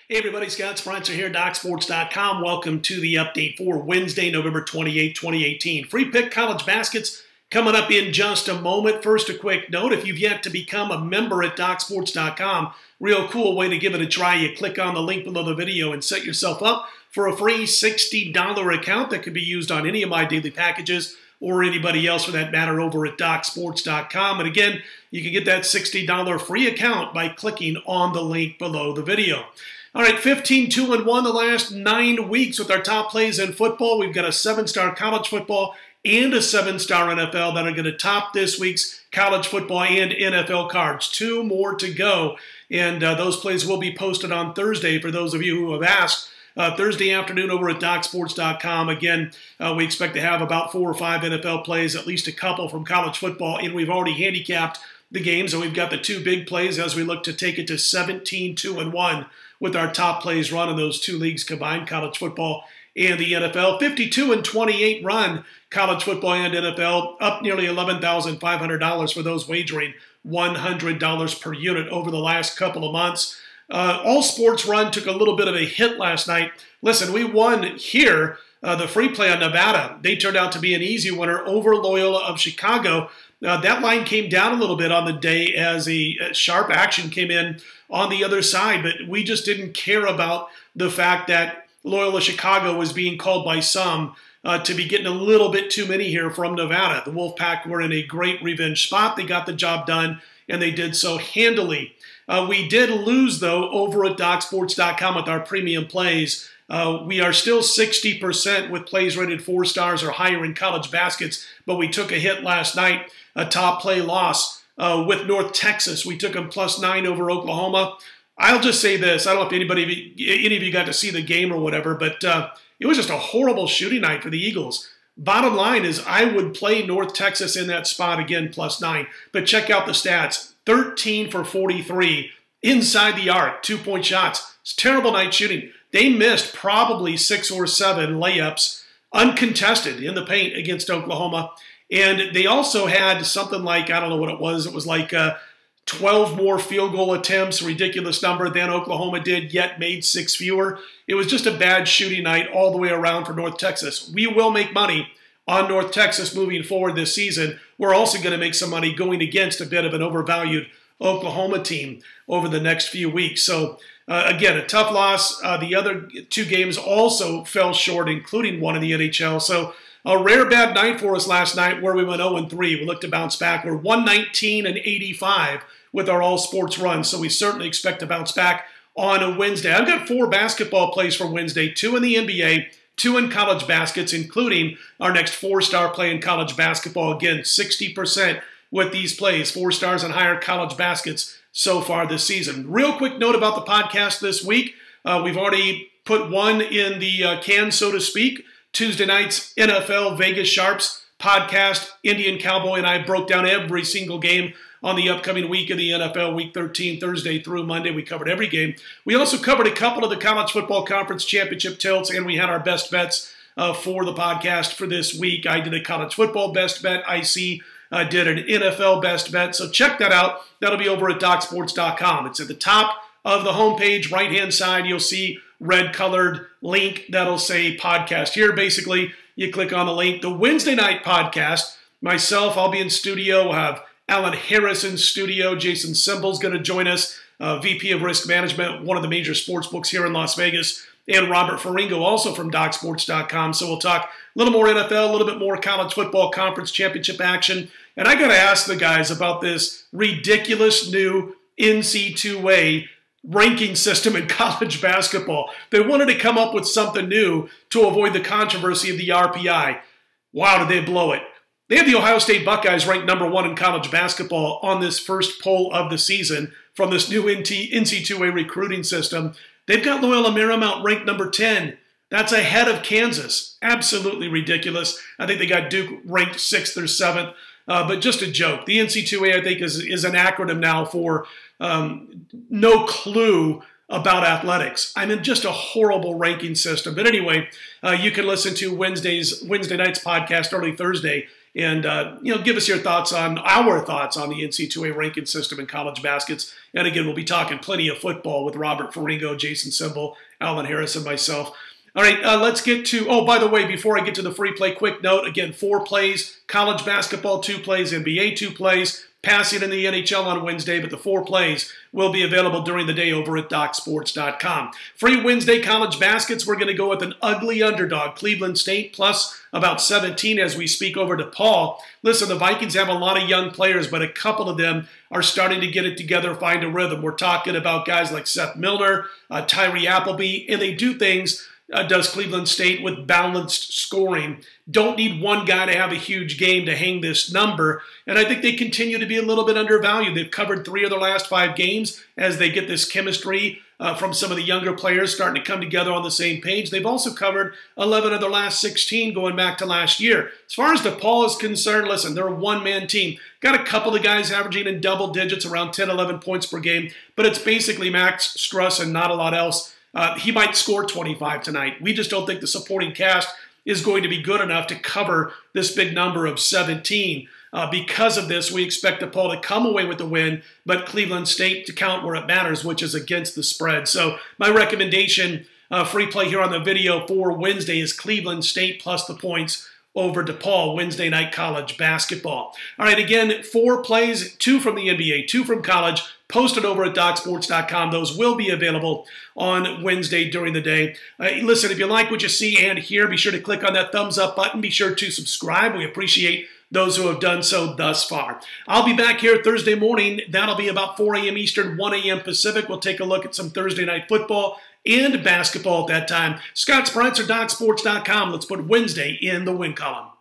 Hey everybody, Scott Spreitzer here, DocSports.com. Welcome to the update for Wednesday, November 28, 2018. Free pick college baskets coming up in just a moment. First, a quick note, if you've yet to become a member at DocSports.com, real cool way to give it a try. You click on the link below the video and set yourself up for a free $60 account that could be used on any of my daily packages or anybody else for that matter over at DocSports.com. And again, you can get that $60 free account by clicking on the link below the video. All right, 15-2-1 the last 9 weeks with our top plays in football. We've got a 7-star college football and a 7-star NFL that are going to top this week's college football and NFL cards. 2 more to go, and those plays will be posted on Thursday for those of you who have asked. Thursday afternoon over at DocSports.com. Again, we expect to have about 4 or 5 NFL plays, at least a couple from college football, and we've already handicapped the games, and we've got the 2 big plays as we look to take it to 17-2-1 with our top plays run in those 2 leagues combined, college football and the NFL. 52-28 run, college football and NFL, up nearly $11,500 for those wagering $100 per unit over the last couple of months. All sports run took a little bit of a hit last night. Listen, we won here, the free play on Nevada. They turned out to be an easy winner over Loyola of Chicago. That line came down a little bit on the day as a sharp action came in on the other side, but we just didn't care about the fact that Loyola Chicago was being called by some to be getting a little bit too many here from Nevada. The Wolfpack were in a great revenge spot. They got the job done, and they did so handily. We did lose, though, over at DocSports.com with our premium plays. We are still 60% with plays rated 4 stars or higher in college baskets, but we took a hit last night, a top play loss with North Texas. We took them +9 over Oklahoma. I'll just say this. I don't know if any of you got to see the game or whatever, but it was just a horrible shooting night for the Eagles. Bottom line is I would play North Texas in that spot again, +9. But check out the stats. 13 for 43 inside the arc, 2-point shots. It's terrible night shooting. They missed probably 6 or 7 layups uncontested in the paint against Oklahoma. And they also had something like, I don't know what it was like 12 more field goal attempts, ridiculous number, than Oklahoma did, yet made 6 fewer. It was just a bad shooting night all the way around for North Texas. We will make money on North Texas moving forward this season. We're also going to make some money going against a bit of an overvalued Oklahoma team over the next few weeks. So, again, a tough loss. The other 2 games also fell short, including one in the NHL. So, a rare bad night for us last night where we went 0-3. We looked to bounce back. We're 119-85 with our all-sports run, so we certainly expect to bounce back on a Wednesday. I've got 4 basketball plays for Wednesday, 2 in the NBA, 2 in college baskets, including our next 4-star play in college basketball. Again, 60% with these plays, 4 stars and higher college baskets so far this season. Real quick note about the podcast this week. We've already put one in the can, so to speak. Tuesday night's NFL Vegas Sharps podcast. Indian Cowboy and I broke down every single game on the upcoming week of the NFL, Week 13, Thursday through Monday. We covered every game. We also covered a couple of the College Football Conference Championship tilts, and we had our best bets for the podcast for this week. I did a college football best bet. IC did an NFL best bet. So check that out. That'll be over at DocSports.com. It's at the top of the homepage, right-hand side. You'll see red-colored link that'll say podcast. Here, basically, you click on the link. The Wednesday night podcast, myself, I'll be in studio. We'll have Alan Harris in studio. Jason Simble's going to join us, VP of Risk Management, one of the major sports books here in Las Vegas, and Robert Faringo, also from DocSports.com. So we'll talk a little more NFL, a little bit more College Football Conference Championship action. And I got to ask the guys about this ridiculous new NC2A ranking system in college basketball. They wanted to come up with something new to avoid the controversy of the RPI. Wow, did they blow it. They have the Ohio State Buckeyes ranked #1 in college basketball on this first poll of the season from this new NC2A recruiting system. They've got Loyola Marymount ranked #10. That's ahead of Kansas. Absolutely ridiculous. I think they got Duke ranked 6th or 7th, but just a joke. The NC2A, I think, is an acronym now for no clue about athletics. I mean, just a horrible ranking system. But anyway, you can listen to Wednesday night's podcast early Thursday and give us your thoughts on our thoughts on the NC2A ranking system in college baskets. And again, we'll be talking plenty of football with Robert Faringo, Jason Simbel, Alan Harris, and myself. All right, let's get to, oh, by the way, before I get to the free play, quick note, again, 4 plays, college basketball 2 plays, NBA 2 plays, passing in the NHL on Wednesday, but the 4 plays will be available during the day over at DocSports.com. Free Wednesday college baskets, we're going to go with an ugly underdog, Cleveland State, plus about 17 as we speak over to Paul. Listen, the Vikings have a lot of young players, but a couple of them are starting to get it together, find a rhythm. We're talking about guys like Seth Milner, Tyree Appleby, and they do things does Cleveland State with balanced scoring. Don't need one guy to have a huge game to hang this number. And I think they continue to be a little bit undervalued. They've covered 3 of their last 5 games as they get this chemistry from some of the younger players starting to come together on the same page. They've also covered 11 of their last 16 going back to last year. As far as DePaul is concerned, listen, they're a one-man team. Got a couple of guys averaging in double digits, around 10, 11 points per game, but it's basically Max Struss and not a lot else. He might score 25 tonight. We just don't think the supporting cast is going to be good enough to cover this big number of 17. Because of this, we expect DePaul to come away with the win, but Cleveland State to count where it matters, which is against the spread. So my recommendation, free play here on the video for Wednesday, is Cleveland State plus the points over DePaul, Wednesday night college basketball. All right, again, 4 plays, 2 from the NBA, 2 from college, posted over at DocSports.com. Those will be available on Wednesday during the day. Listen, if you like what you see and hear, be sure to click on that thumbs up button. Be sure to subscribe. We appreciate those who have done so thus far. I'll be back here Thursday morning. That'll be about 4 a.m. Eastern, 1 a.m. Pacific. We'll take a look at some Thursday night football and basketball at that time. Scott Spreitzer, DocSports.com. Let's put Wednesday in the win column.